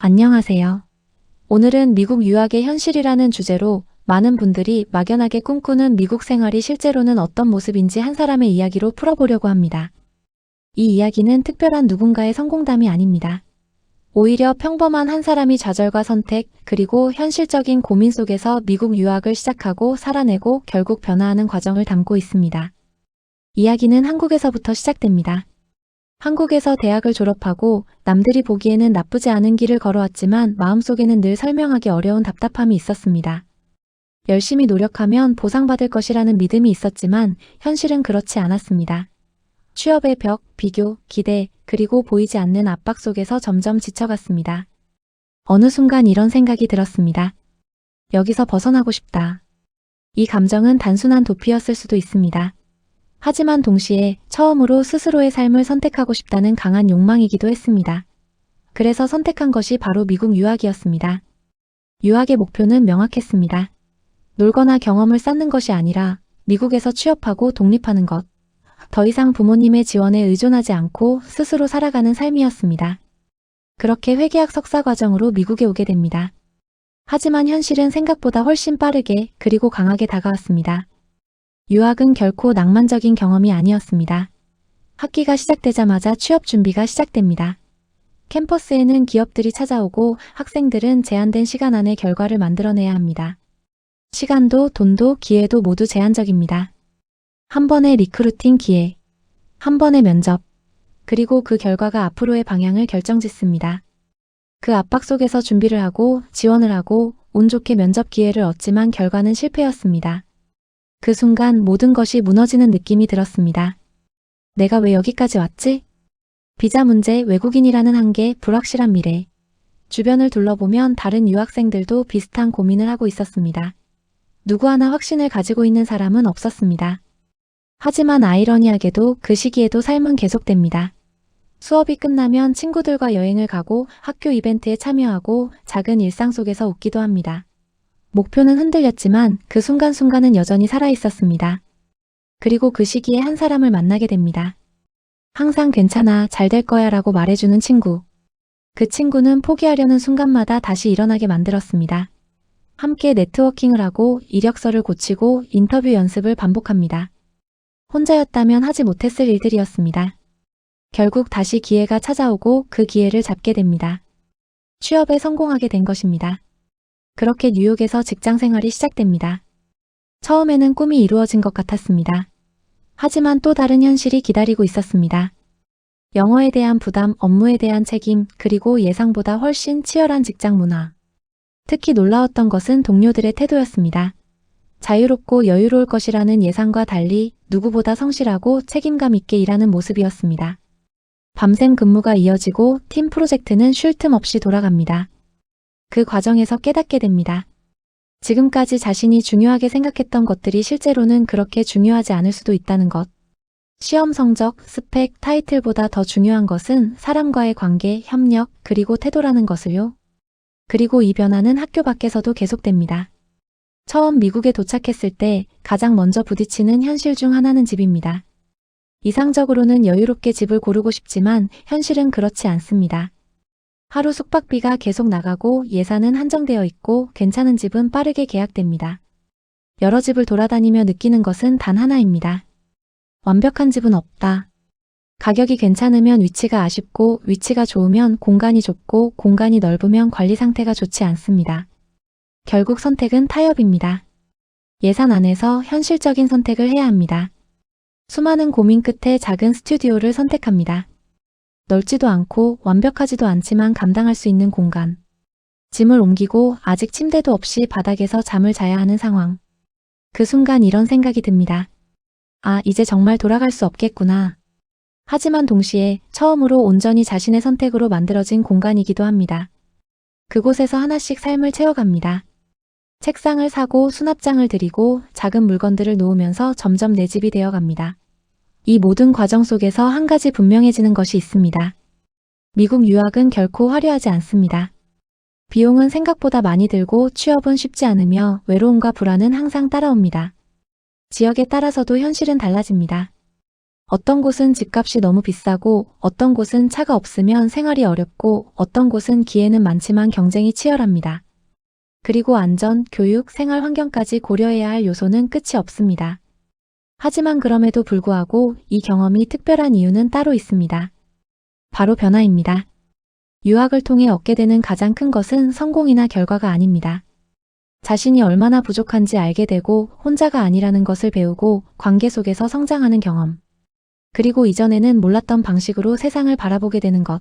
안녕하세요. 오늘은 미국 유학의 현실이라는 주제로 많은 분들이 막연하게 꿈꾸는 미국 생활이 실제로는 어떤 모습인지 한 사람의 이야기로 풀어보려고 합니다. 이 이야기는 특별한 누군가의 성공담이 아닙니다. 오히려 평범한 한 사람이 좌절과 선택, 그리고 현실적인 고민 속에서 미국 유학을 시작하고 살아내고 결국 변화하는 과정을 담고 있습니다. 이야기는 한국에서부터 시작됩니다. 한국에서 대학을 졸업하고 남들이 보기에는 나쁘지 않은 길을 걸어왔지만 마음속에는 늘 설명하기 어려운 답답함이 있었습니다. 열심히 노력하면 보상받을 것이라는 믿음이 있었지만 현실은 그렇지 않았습니다. 취업의 벽, 비교, 기대, 그리고 보이지 않는 압박 속에서 점점 지쳐갔습니다. 어느 순간 이런 생각이 들었습니다. 여기서 벗어나고 싶다. 이 감정은 단순한 도피였을 수도 있습니다. 하지만 동시에 처음으로 스스로의 삶을 선택하고 싶다는 강한 욕망이기도 했습니다. 그래서 선택한 것이 바로 미국 유학이었습니다. 유학의 목표는 명확했습니다. 놀거나 경험을 쌓는 것이 아니라 미국에서 취업하고 독립하는 것. 더 이상 부모님의 지원에 의존하지 않고 스스로 살아가는 삶이었습니다. 그렇게 회계학 석사 과정으로 미국에 오게 됩니다. 하지만 현실은 생각보다 훨씬 빠르게 그리고 강하게 다가왔습니다. 유학은 결코 낭만적인 경험이 아니었습니다. 학기가 시작되자마자 취업 준비가 시작됩니다. 캠퍼스에는 기업들이 찾아오고 학생들은 제한된 시간 안에 결과를 만들어내야 합니다. 시간도 돈도 기회도 모두 제한적입니다. 한 번의 리크루팅 기회, 한 번의 면접, 그리고 그 결과가 앞으로의 방향을 결정짓습니다. 그 압박 속에서 준비를 하고 지원을 하고 운 좋게 면접 기회를 얻지만 결과는 실패였습니다. 그 순간 모든 것이 무너지는 느낌이 들었습니다. 내가 왜 여기까지 왔지? 비자 문제, 외국인이라는 한계, 불확실한 미래. 주변을 둘러보면 다른 유학생들도 비슷한 고민을 하고 있었습니다. 누구 하나 확신을 가지고 있는 사람은 없었습니다. 하지만 아이러니하게도 그 시기에도 삶은 계속됩니다. 수업이 끝나면 친구들과 여행을 가고 학교 이벤트에 참여하고 작은 일상 속에서 웃기도 합니다. 목표는 흔들렸지만 그 순간순간은 여전히 살아있었습니다. 그리고 그 시기에 한 사람을 만나게 됩니다. 항상 괜찮아, 잘 될 거야 라고 말해주는 친구. 그 친구는 포기하려는 순간마다 다시 일어나게 만들었습니다. 함께 네트워킹을 하고 이력서를 고치고 인터뷰 연습을 반복합니다. 혼자였다면 하지 못했을 일들이었습니다. 결국 다시 기회가 찾아오고 그 기회를 잡게 됩니다. 취업에 성공하게 된 것입니다. 그렇게 뉴욕에서 직장 생활이 시작됩니다. 처음에는 꿈이 이루어진 것 같았습니다. 하지만 또 다른 현실이 기다리고 있었습니다. 영어에 대한 부담, 업무에 대한 책임, 그리고 예상보다 훨씬 치열한 직장 문화. 특히 놀라웠던 것은 동료들의 태도였습니다. 자유롭고 여유로울 것이라는 예상과 달리 누구보다 성실하고 책임감 있게 일하는 모습이었습니다. 밤샘 근무가 이어지고 팀 프로젝트는 쉴 틈 없이 돌아갑니다. 그 과정에서 깨닫게 됩니다. 지금까지 자신이 중요하게 생각했던 것들이 실제로는 그렇게 중요하지 않을 수도 있다는 것. 시험 성적, 스펙, 타이틀보다 더 중요한 것은 사람과의 관계, 협력, 그리고 태도라는 것을요. 그리고 이 변화는 학교 밖에서도 계속됩니다. 처음 미국에 도착했을 때 가장 먼저 부딪히는 현실 중 하나는 집입니다. 이상적으로는 여유롭게 집을 고르고 싶지만 현실은 그렇지 않습니다. 하루 숙박비가 계속 나가고 예산은 한정되어 있고 괜찮은 집은 빠르게 계약됩니다. 여러 집을 돌아다니며 느끼는 것은 단 하나입니다. 완벽한 집은 없다. 가격이 괜찮으면 위치가 아쉽고 위치가 좋으면 공간이 좁고 공간이 넓으면 관리 상태가 좋지 않습니다. 결국 선택은 타협입니다. 예산 안에서 현실적인 선택을 해야 합니다. 수많은 고민 끝에 작은 스튜디오를 선택합니다. 넓지도 않고 완벽하지도 않지만 감당할 수 있는 공간. 짐을 옮기고 아직 침대도 없이 바닥에서 잠을 자야 하는 상황. 그 순간 이런 생각이 듭니다. 아, 이제 정말 돌아갈 수 없겠구나. 하지만 동시에 처음으로 온전히 자신의 선택으로 만들어진 공간이기도 합니다. 그곳에서 하나씩 삶을 채워갑니다. 책상을 사고 수납장을 들이고 작은 물건들을 놓으면서 점점 내 집이 되어갑니다. 이 모든 과정 속에서 한 가지 분명해지는 것이 있습니다. 미국 유학은 결코 화려하지 않습니다. 비용은 생각보다 많이 들고 취업은 쉽지 않으며 외로움과 불안은 항상 따라옵니다. 지역에 따라서도 현실은 달라집니다. 어떤 곳은 집값이 너무 비싸고 어떤 곳은 차가 없으면 생활이 어렵고 어떤 곳은 기회는 많지만 경쟁이 치열합니다. 그리고 안전, 교육, 생활 환경까지 고려해야 할 요소는 끝이 없습니다. 하지만 그럼에도 불구하고 이 경험이 특별한 이유는 따로 있습니다. 바로 변화입니다. 유학을 통해 얻게 되는 가장 큰 것은 성공이나 결과가 아닙니다. 자신이 얼마나 부족한지 알게 되고 혼자가 아니라는 것을 배우고 관계 속에서 성장하는 경험. 그리고 이전에는 몰랐던 방식으로 세상을 바라보게 되는 것.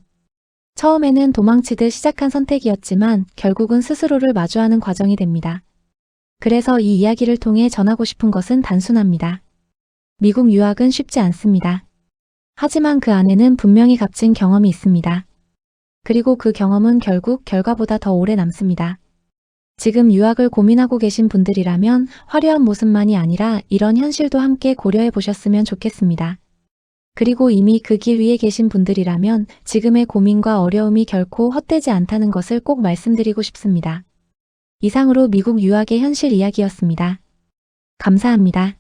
처음에는 도망치듯 시작한 선택이었지만 결국은 스스로를 마주하는 과정이 됩니다. 그래서 이 이야기를 통해 전하고 싶은 것은 단순합니다. 미국 유학은 쉽지 않습니다. 하지만 그 안에는 분명히 값진 경험이 있습니다. 그리고 그 경험은 결국 결과보다 더 오래 남습니다. 지금 유학을 고민하고 계신 분들이라면 화려한 모습만이 아니라 이런 현실도 함께 고려해 보셨으면 좋겠습니다. 그리고 이미 그 길 위에 계신 분들이라면 지금의 고민과 어려움이 결코 헛되지 않다는 것을 꼭 말씀드리고 싶습니다. 이상으로 미국 유학의 현실 이야기였습니다. 감사합니다.